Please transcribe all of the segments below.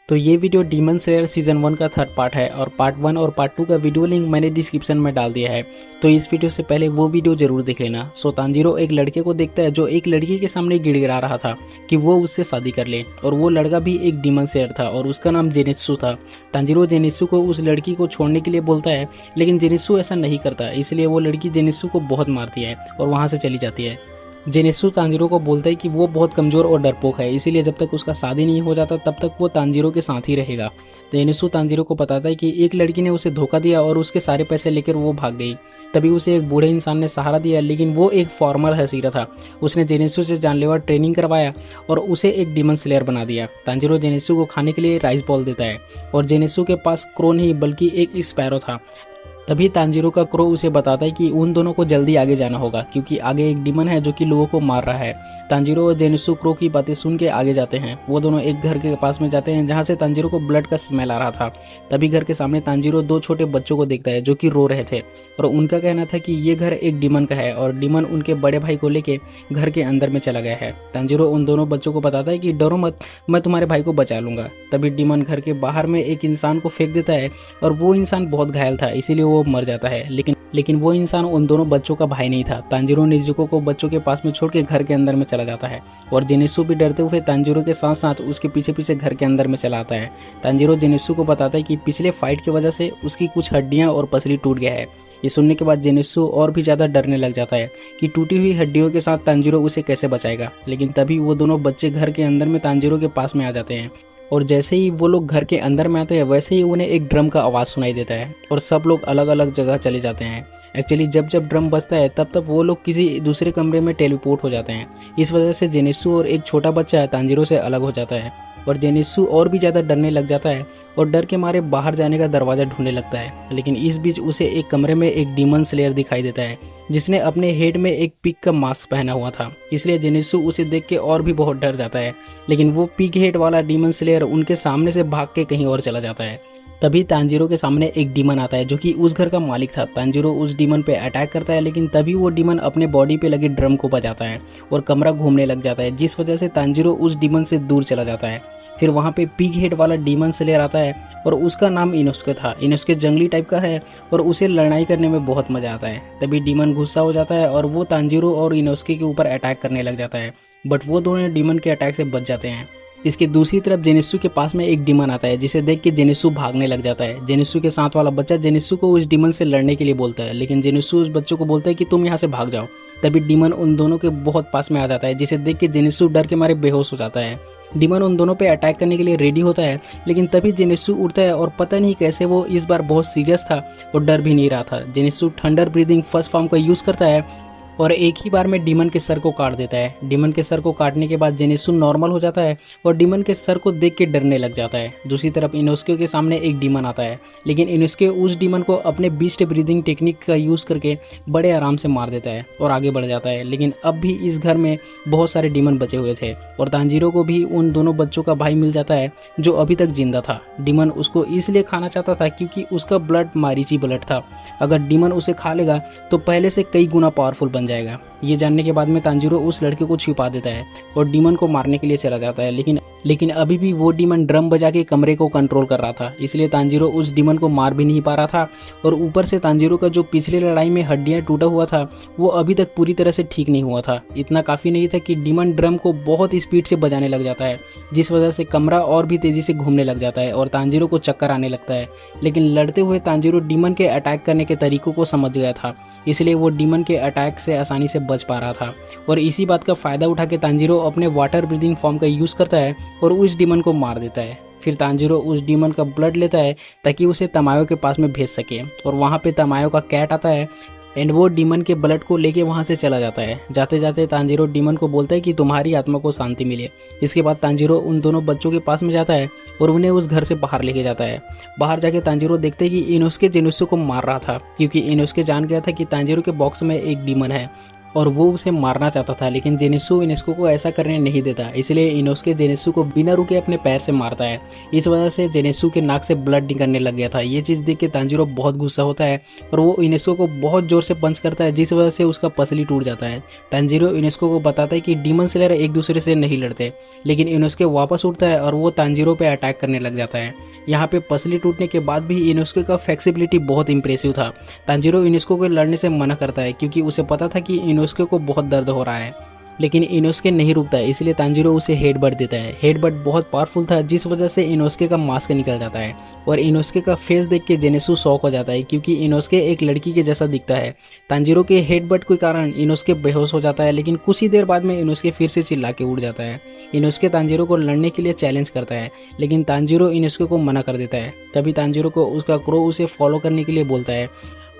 तो ये video demon slayer season 1 का थर्ड पार्ट है और पार्ट 1 और पार्ट 2 का वीडियो लिंक मैंने डिस्क्रिप्शन में डाल दिया है। तो इस वीडियो से पहले वो वीडियो जरूर देख लेना। सो तांजीरो एक लड़के को देखता है जो एक लड़की के सामने गिड़गिड़ा रहा था कि वो उससे शादी कर ले, और वो लड़का भी एक डीमन स्लेयर था और उसका नाम जेनित्सु था। तांजीरो जेनित्सु को उस लड़की को छोड़ने के लिए बोलता है, लेकिन जेनित्सु ऐसा नहीं करता, इसलिए वो लड़की जेनित्सु को बहुत मारती है और वहाँ से चली जाती है। जेनित्सु तांजीरो को बोलता है कि वो बहुत कमज़ोर और डरपोक है, इसीलिए जब तक उसका शादी नहीं हो जाता तब तक वो तांजीरो के साथ ही रहेगा। जेनित्सु तांजीरो को बताता है कि एक लड़की ने उसे धोखा दिया और उसके सारे पैसे लेकर वो भाग गई। तभी उसे एक बूढ़े इंसान ने सहारा दिया, लेकिन वो एक फॉर्मल हसीरा था। उसने जेनित्सु से जानलेवा ट्रेनिंग करवाया और उसे एक डीमन स्लेयर बना दिया। तांजीरो जेनित्सु को खाने के लिए राइस बॉल देता है और जेनित्सु के पास क्रो नहीं बल्कि एक स्पैरो था। तभी तांजीरो का क्रो उसे बताता है कि उन दोनों को जल्दी आगे जाना होगा क्योंकि आगे एक डीमन है जो कि लोगों को मार रहा है। तांजीरो और जेनित्सु क्रो की बातें सुन के आगे जाते हैं। वो दोनों एक घर के पास में जाते हैं जहाँ से तांजीरो को ब्लड का स्मेल आ रहा था। तभी घर के सामने तांजीरो दो छोटे बच्चों को देखता है जो कि रो रहे थे और उनका कहना था कि ये घर एक डीमन का है और डीमन उनके बड़े भाई को लेके घर के अंदर में चला गया है। तांजीरो उन दोनों बच्चों को बताता है कि डरो मत, मैं तुम्हारे भाई को बचा लूंगा। तभी डीमन घर के बाहर में एक इंसान को फेंक देता है और वो इंसान बहुत घायल था, इसीलिए वो मर जाता है। लेकिन वो इंसान उन दोनों बच्चों का भाई नहीं था। तांजीरो निजुको को बच्चों के पास में छोड़ के घर के अंदर में चला जाता है और जेनित्सु भी डरते हुए तांजीरो के साथ साथ उसके पीछे पीछे घर के अंदर में चला आता है। तांजीरो जेनित्सु को बताता है कि पिछले फाइट की वजह से उसकी कुछ हड्डियां और पसली टूट गया है। ये सुनने के बाद जेनित्सु और भी ज़्यादा डरने लग जाता है कि टूटी हुई हड्डियों के साथ तांजीरो उसे कैसे बचाएगा। लेकिन तभी वो दोनों बच्चे घर के अंदर में तांजीरो के पास में आ जाते हैं और जैसे ही वो लोग घर के अंदर में आते हैं वैसे ही उन्हें एक ड्रम का आवाज़ सुनाई देता है और सब लोग अलग अलग जगह चले जाते हैं। एक्चुअली जब जब ड्रम बजता है तब तब वो लोग किसी दूसरे कमरे में टेलीपोर्ट हो जाते हैं। इस वजह से जेनित्सु और एक छोटा बच्चा तांजीरो से अलग हो जाता है और जेनित्सु और भी ज़्यादा डरने लग जाता है और डर के मारे बाहर जाने का दरवाज़ा ढूंढने लगता है। लेकिन इस बीच उसे एक कमरे में एक डीमन स्लेयर दिखाई देता है जिसने अपने हेड में एक पिग का मास्क पहना हुआ था, इसलिए जेनित्सु उसे देख के और भी बहुत डर जाता है। लेकिन वो पिग हेड वाला डीमन स्लेयर उनके सामने से भाग के कहीं और चला जाता है। तभी तांजीरो के सामने एक डीमन आता है जो कि उस घर का मालिक था। तांजीरो उस डीमन पे अटैक करता है, लेकिन तभी वो डीमन अपने बॉडी पे लगे ड्रम को बजाता है और कमरा घूमने लग जाता है, जिस वजह से तांजीरो उस डीमन से दूर चला जाता है। फिर वहाँ पे पिग हेड वाला डीमन स्लेयर आता है और उसका नाम इनोस्के था। इनोस्के जंगली टाइप का है और उसे लड़ाई करने में बहुत मजा आता है। तभी डीमन गुस्सा हो जाता है और वो तांजीरो और इनोस्के के ऊपर अटैक करने लग जाता है, बट वो दोनों डीमन के अटैक से बच जाते हैं। इसके दूसरी तरफ जेनित्सु के पास में एक डीमन आता है जिसे देख के जेनित्सु भागने लग जाता है। जेनित्सु के साथ वाला बच्चा जेनित्सु को उस डीमन से लड़ने के लिए बोलता है, लेकिन जेनित्सु उस बच्चे को बोलता है कि तुम यहाँ से भाग जाओ। तभी डीमन उन दोनों के बहुत पास में आ जाता है जिसे देख के जेनित्सु डर के मारे बेहोश हो जाता है। डीमन उन दोनों पे अटैक करने के लिए रेडी होता है, लेकिन तभी जेनित्सु उड़ता है और पता नहीं कैसे वो इस बार बहुत सीरियस था और डर भी नहीं रहा था। Zenitsu thunder breathing first form का यूज़ करता है और एक ही बार में डीमन के सर को काट देता है। डीमन के सर को काटने के बाद जेनित्सु नॉर्मल हो जाता है और डीमन के सर को देख के डरने लग जाता है। दूसरी तरफ इनोस्के के सामने एक डीमन आता है, लेकिन इनोस्के उस डीमन को अपने बीस्ट ब्रीदिंग टेक्निक का यूज़ करके बड़े आराम से मार देता है और आगे बढ़ जाता है। लेकिन अब भी इस घर में बहुत सारे डीमन बचे हुए थे और तांजीरो को भी उन दोनों बच्चों का भाई मिल जाता है जो अभी तक जिंदा था। डीमन उसको इसलिए खाना चाहता था क्योंकि उसका ब्लड मारीची ब्लड था। अगर डीमन उसे खा लेगा तो पहले से कई गुना पावरफुल बन जाएगा। ये जानने के बाद में तांजीरो उस लड़के को छिपा देता है और डीमन को मारने के लिए चला जाता है। लेकिन अभी भी वो डीमन ड्रम बजा के कमरे को कंट्रोल कर रहा था, इसलिए तांजीरो उस डीमन को मार भी नहीं पा रहा था। और ऊपर से तांजीरो का जो पिछली लड़ाई में हड्डियां टूटा हुआ था वो अभी तक पूरी तरह से ठीक नहीं हुआ था। इतना काफ़ी नहीं था कि डीमन ड्रम को बहुत स्पीड से बजाने लग जाता है, जिस वजह से कमरा और भी तेज़ी से घूमने लग जाता है और तांजीरो को चक्कर आने लगता है। लेकिन लड़ते हुए तांजीरो डीमन के अटैक करने के तरीकों को समझ गया था, इसलिए वो डीमन के अटैक से आसानी से बच पा रहा था। और इसी बात का फ़ायदा उठा के तांजीरो अपने वाटर ब्रीदिंग फॉर्म का यूज़ करता है और उस डीमन को मार देता है। फिर तांजीरो उस डीमन का ब्लड लेता है ताकि उसे तमायो के पास में भेज सके और वहाँ पे तमायो का कैट आता है एंड वो डीमन के ब्लड को लेके वहाँ से चला जाता है। जाते जाते तांजीरो डीमन को बोलता है कि तुम्हारी आत्मा को शांति मिले। इसके बाद तांजीरो उन दोनों बच्चों के पास में जाता है और उन्हें उस घर से बाहर लेके जाता है। बाहर जाके तांजीरो देखते हैं कि इनोस्के जेनित्सु को मार रहा था क्योंकि इनोस्के जान गया था कि तांजीरो के बॉक्स में एक डीमन है और वो उसे मारना चाहता था, लेकिन जेनित्सु इनेस्को को ऐसा करने नहीं देता। इसलिए इनोस्के जेनित्सु को बिना रुके अपने पैर से मारता है। इस वजह से जेनित्सु के नाक से ब्लड निकलने लग गया था। ये चीज़ देख के तांजीरो बहुत गुस्सा होता है और वो इनेस्को को बहुत जोर से पंच करता है, जिस वजह से उसका पसली टूट जाता है। तांजीरो इनेस्को को बताता है कि डीमन स्लेयर एक दूसरे से नहीं लड़ते, लेकिन इनोस्के वापस उठता है और वो तांजीरो पे अटैक करने लग जाता है। यहाँ पे पसली टूटने के बाद भी इनोस्के का फ्लेक्सिबिलिटी बहुत इंप्रेसिव था। तांजीरो इनेस्को को लड़ने से मना करता है क्योंकि उसे पता था कि इनोस्के को बहुत दर्द हो रहा है, लेकिन इनोस्के नहीं रुकता है। इसलिए तांजीरो उसे हेडबट देता है। हेडबट बहुत पावरफुल था, जिस वजह से इनोस्के का मास्क निकल जाता है और इनोस्के का फेस देख के जेनित्सु शॉक हो जाता है क्योंकि इनोस्के एक लड़की के जैसा दिखता है। तांजीरो के हेडबट के कारण इनोस्के बेहोश हो जाता है, लेकिन कुछ ही देर बाद में इनोस्के फिर से चिल्ला के उड़ जाता है। इनोस्के तांजीरो को लड़ने के लिए चैलेंज करता है, लेकिन तांजीरो इनोस्के को मना कर देता है। तभी तांजीरो को उसका क्रो उसे फॉलो करने के लिए बोलता है।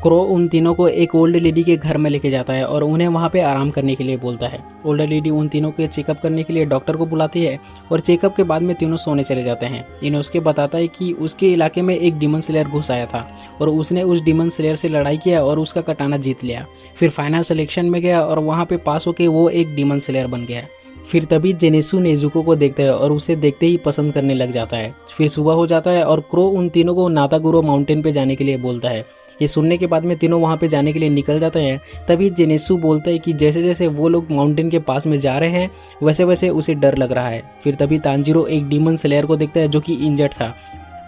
क्रो उन तीनों को एक ओल्ड लेडी के घर में लेके जाता है और उन्हें वहाँ पे आराम करने के लिए बोलता है। ओल्ड लेडी उन तीनों के चेकअप करने के लिए डॉक्टर को बुलाती है और चेकअप के बाद में तीनों सोने चले जाते हैं। इनोस्के बताता है कि उसके इलाके में एक डीमन स्लेयर घुस आया था और उसने उस डीमन स्लेयर से लड़ाई किया और उसका कटाना जीत लिया। फिर फाइनल सिलेक्शन में गया और वहाँ पे पास होके वो एक डीमन स्लेयर बन गया। फिर तभी जेनित्सु नेजुको को देखता है और उसे देखते ही पसंद करने लग जाता है। फिर सुबह हो जाता है और क्रो उन तीनों को नातागुरो माउंटेन पे जाने के लिए बोलता है। ये सुनने के बाद में तीनों वहाँ पे जाने के लिए निकल जाते हैं। तभी जेनित्सु बोलता है कि जैसे जैसे वो लोग माउंटेन के पास में जा रहे हैं वैसे वैसे उसे डर लग रहा है। फिर तभी तांजीरो एक डीमन स्लेयर को देखता है जो कि इंजर्ड था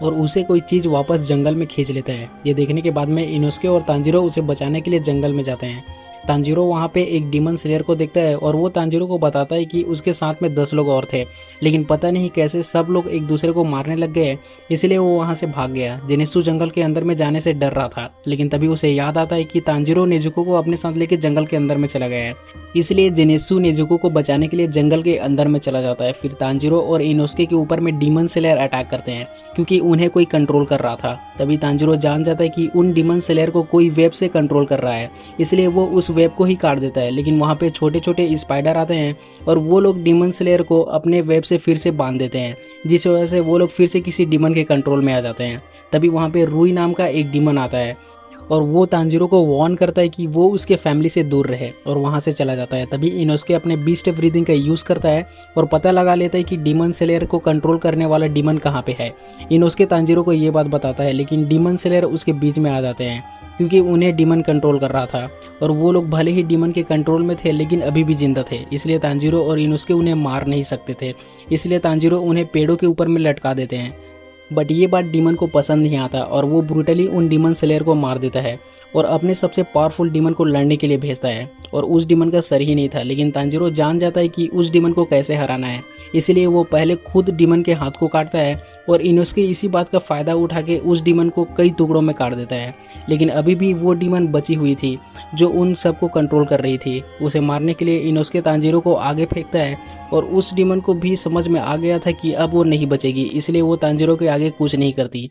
और उसे कोई चीज़ वापस जंगल में खींच लेता है। ये देखने के बाद में इनोस्के और तांजीरो उसे बचाने के लिए जंगल में जाते हैं। तांजीरो वहाँ पे एक डीमन स्लेयर को देखता है और वो तांजीरो को बताता है कि उसके साथ में 10 लोग और थे, लेकिन पता नहीं कैसे सब लोग एक दूसरे को मारने लग गए, इसलिए वो वहाँ से भाग गया। जेनित्सु जंगल के अंदर में जाने से डर रहा था, लेकिन तभी उसे याद आता है कि तांजीरो नेजुको को अपने साथ लेके जंगल के अंदर में चला गया है। इसलिए जेनित्सु नेजुको को बचाने के लिए जंगल के अंदर में चला जाता है। फिर तांजीरो और इनोस्के के ऊपर में डीमन स्लेयर अटैक करते हैं क्योंकि उन्हें कोई कंट्रोल कर रहा था। तभी तांजीरो जान जाता है कि उन डीमन स्लेयर को कोई वेब से कंट्रोल कर रहा है, इसलिए वो उस वेब को ही काट देता है। लेकिन वहाँ पे छोटे छोटे स्पाइडर आते हैं और वो लोग डीमन स्लेयर को अपने वेब से फिर से बांध देते हैं, जिस वजह से वो लोग फिर से किसी डीमन के कंट्रोल में आ जाते हैं। तभी वहाँ पे रुई नाम का एक डीमन आता है और वो तांजीरो को वार्न करता है कि वो उसके फैमिली से दूर रहे और वहाँ से चला जाता है। तभी इनोस्के अपने बीस्ट ब्रीदिंग का यूज़ करता है और पता लगा लेता है कि डीमन स्लेयर को कंट्रोल करने वाला डीमन कहाँ पे है। इनोस्के तांजीरो को ये बात बताता है, लेकिन डीमन स्लेयर उसके बीच में आ जाते हैं क्योंकि उन्हें डीमन कंट्रोल कर रहा था और वो लोग भले ही डीमन के कंट्रोल में थे लेकिन अभी भी जिंदा थे, इसलिए तांजीरो और इनोस्के उन्हें मार नहीं सकते थे। इसलिए तांजीरो उन्हें पेड़ों के ऊपर में लटका देते हैं। बट ये बात डीमन को पसंद नहीं आता और वो ब्रूटली उन डीमन स्लेयर को मार देता है और अपने सबसे पावरफुल डीमन को लड़ने के लिए भेजता है। और उस डीमन का सर ही नहीं था, लेकिन तांजीरो जान जाता है कि उस डीमन को कैसे हराना है, इसलिए वो पहले खुद डीमन के हाथ को काटता है और इनोस्के इसी बात का फ़ायदा उठा के उस डीमन को कई टुकड़ों में काट देता है। लेकिन अभी भी वो डीमन बची हुई थी जो उन सबको कंट्रोल कर रही थी। उसे मारने के लिए इनोस्के तांजीरो को आगे फेंकता है और उस डीमन को भी समझ में आ गया था कि अब वो नहीं बचेगी, इसलिए वो तांजीरो के आगे कुछ नहीं करती।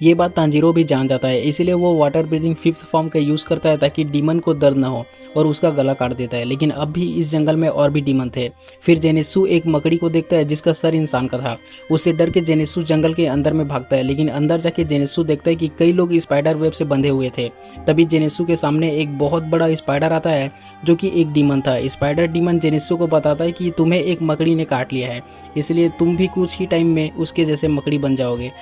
ये बात तांजीरो भी जान जाता है, इसीलिए वो वाटर ब्रीदिंग 5th फॉर्म का यूज़ करता है ताकि डीमन को दर्द ना हो और उसका गला काट देता है। लेकिन अब भी इस जंगल में और भी डीमन थे। फिर जेनित्सु एक मकड़ी को देखता है जिसका सर इंसान का था। उससे डर के जेनित्सु जंगल के अंदर में भागता है, लेकिन अंदर जाके जेनित्सु देखता है कि कई लोग स्पाइडर वेब से बंधे हुए थे। तभी जेनित्सु के सामने एक बहुत बड़ा स्पाइडर आता है जो कि एक डीमन था। स्पाइडर डीमन जेनित्सु को बताता है कि तुम्हें एक मकड़ी ने काट लिया है, इसलिए तुम भी कुछ ही टाइम में उसके जैसे मकड़ी बन जाओगे।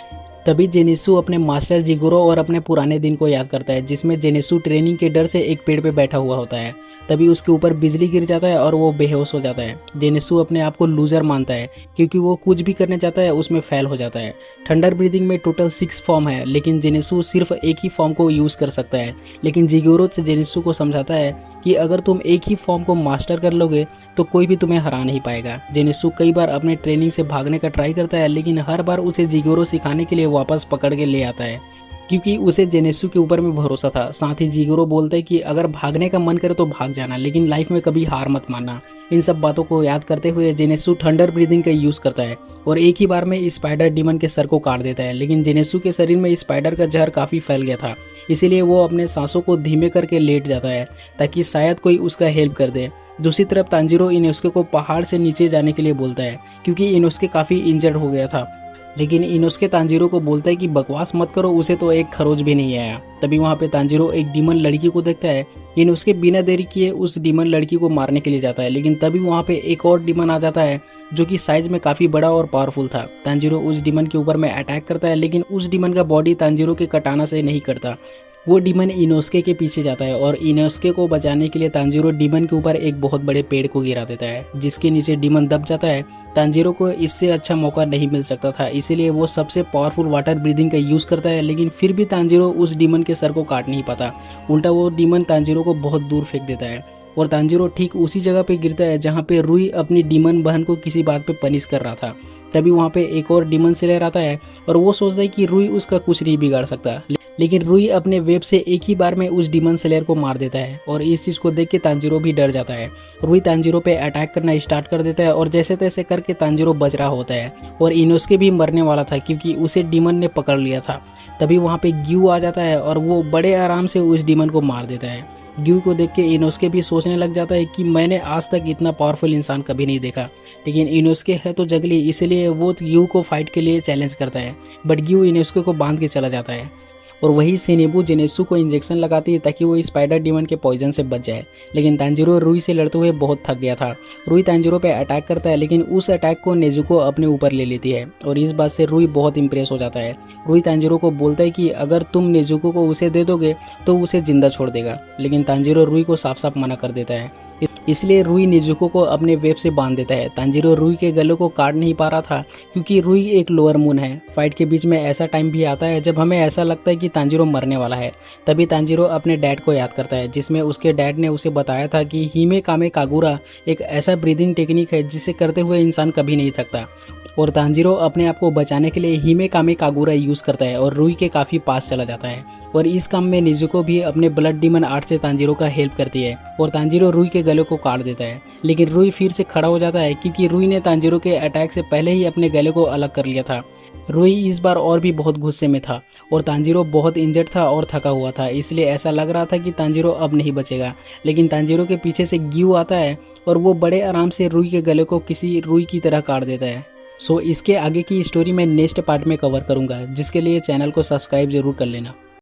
तभी जेनित्सु अपने मास्टर जिगुरो और अपने पुराने दिन को याद करता है, जिसमें जेनित्सु ट्रेनिंग के डर से एक पेड़ पे बैठा हुआ होता है। तभी उसके ऊपर बिजली गिर जाता है और वो बेहोश हो जाता है। जेनित्सु अपने आप को लूजर मानता है क्योंकि वो कुछ भी करने चाहता है उसमें फेल हो जाता है। थंडर ब्रीदिंग में टोटल 6 फॉर्म है, लेकिन जेनित्सु सिर्फ एक ही फॉर्म को यूज़ कर सकता है। लेकिन जिगुरो जेनित्सु को समझाता है कि अगर तुम एक ही फॉर्म को मास्टर कर लोगे तो कोई भी तुम्हें हरा नहीं पाएगा। जेनित्सु कई बार अपने ट्रेनिंग से भागने का ट्राई करता है, लेकिन हर बार उसे जिगुरो सिखाने के लिए वापस पकड़ के ले आता है क्योंकि उसे जेनित्सु के ऊपर में भरोसा था। साथ ही जिगुरो बोलता है कि अगर भागने का मन करे तो भाग जाना, लेकिन लाइफ में कभी हार मत मानना। इन सब बातों को याद करते हुए जेनित्सु थंडर ब्रीदिंग का यूज़ करता है और एक ही बार में स्पाइडर डीमन के सर को काट देता है। लेकिन जेनित्सु के शरीर में स्पाइडर का जहर काफ़ी फैल गया था, इसीलिए वो अपने सांसों को धीमे करके लेट जाता है ताकि शायद कोई उसका हेल्प कर दे। दूसरी तरफ तांजीरो इनोस्के को पहाड़ से नीचे जाने के लिए बोलता है क्योंकि इनोस्के काफ़ी इंजर्ड हो गया था लेकिन इनोस्के तांजीरो को बोलता है कि बकवास मत करो, उसे तो एक खरोच भी नहीं आया। तभी वहाँ पे तांजीरो एक डीमन लड़की को देखता है। इनोस्के बिना देरी किए उस डीमन लड़की को मारने के लिए जाता है, लेकिन तभी वहाँ पे एक और डीमन आ जाता है जो कि साइज में काफ़ी बड़ा और पावरफुल था। तांजीरो उस डीमन के ऊपर में अटैक करता है, लेकिन उस डीमन का बॉडी तांजीरो के कटाना से नहीं करता। वो डीमन इनोस्के के पीछे जाता है और इनोस्के को बचाने के लिए तांजीरो डीमन के ऊपर एक बहुत बड़े पेड़ को गिरा देता है, जिसके नीचे डीमन दब जाता है। तांजीरो को इससे अच्छा मौका नहीं मिल सकता था, इसीलिए वो सबसे पावरफुल वाटर ब्रीदिंग का यूज़ करता है, लेकिन फिर भी तांजीरो उस डीमन के सर को काट नहीं पाता। उल्टा वो डीमन तांजीरो को बहुत दूर फेंक देता है और तांजीरो ठीक उसी जगह पे गिरता है जहाँ पे रुई अपनी डीमन बहन को किसी बात पे पनिश कर रहा था। तभी वहाँ पे एक और डीमन स्लेयर आता है और वो सोचता है कि रुई उसका कुछ नहीं बिगाड़ सकता, लेकिन रुई अपने वेब से एक ही बार में उस डीमन स्लेयर को मार देता है और इस चीज़ को देख के तांजीरो भी डर जाता है। रुई तांजीरो पे अटैक करना स्टार्ट कर देता है और जैसे तैसे करके तांजीरो बच रहा होता है और इनोस्के भी मरने वाला था क्योंकि उसे डीमन ने पकड़ लिया था। तभी वहाँ पे ग्यू आ जाता है और वो बड़े आराम से उस डीमन को मार देता है। ग्यू को देख के इनोस्के भी सोचने लग जाता है कि मैंने आज तक इतना पावरफुल इंसान कभी नहीं देखा, लेकिन इनोस्के है तो जंगली, इसलिए वो ग्यू को फाइट के लिए चैलेंज करता है, बट ग्यू इनोस्के को बांध के चला जाता है और वही सिनेबू जेनेत्सु को इंजेक्शन लगाती है ताकि वो स्पाइडर डीमन के पॉइजन से बच जाए। लेकिन तांजीरो रुई से लड़ते हुए बहुत थक गया था। रुई तांजीरो पे अटैक करता है, लेकिन उस अटैक को नेजुको अपने ऊपर ले लेती है और इस बात से रुई बहुत इंप्रेस हो जाता है। रुई तांजीरो को बोलता है कि अगर तुम नेजुको को उसे दे दोगे तो उसे जिंदा छोड़ देगा, लेकिन तांजीरो रुई को साफ साफ मना कर देता है। इसलिए रुई नेजुको को अपने वेब से बांध देता है। तांजीरो रुई के गले को काट नहीं पा रहा था क्योंकि रुई एक लोअर मून है। फाइट के बीच में ऐसा टाइम भी आता है जब हमें ऐसा लगता है कि तांजीरो मरने वाला है। तभी तांजीरो अपने डैड को याद करता है, जिसमें उसके डैड ने उसे बताया था कि हिमे कामे कागुरा एक ऐसा ब्रीदिंग टेक्निक है जिसे करते हुए इंसान कभी नहीं थकता और तांजीरो अपने आप को बचाने के लिए हिमे कामे कागुरा यूज़ करता है और रुई के काफ़ी पास चला जाता है और इस काम में नेजुको भी अपने ब्लड डीमन आर्ट से तांजीरो का हेल्प करती है और तांजीरो रुई के गले को काट देता है। लेकिन रुई फिर से खड़ा हो जाता है क्योंकि रुई ने तांजीरो के अटैक से पहले ही अपने गले को अलग कर लिया था। रुई इस बार और भी बहुत गुस्से में था और तांजीरो बहुत इंजर्ड था और थका हुआ था, इसलिए ऐसा लग रहा था कि तांजीरो अब नहीं बचेगा। लेकिन तांजीरो के पीछे से ग्यू आता है और वो बड़े आराम से रुई के गले को किसी रुई की तरह काट देता है। इसके आगे की स्टोरी मैं नेक्स्ट पार्ट में कवर करूँगा, जिसके लिए चैनल को सब्सक्राइब जरूर कर लेना।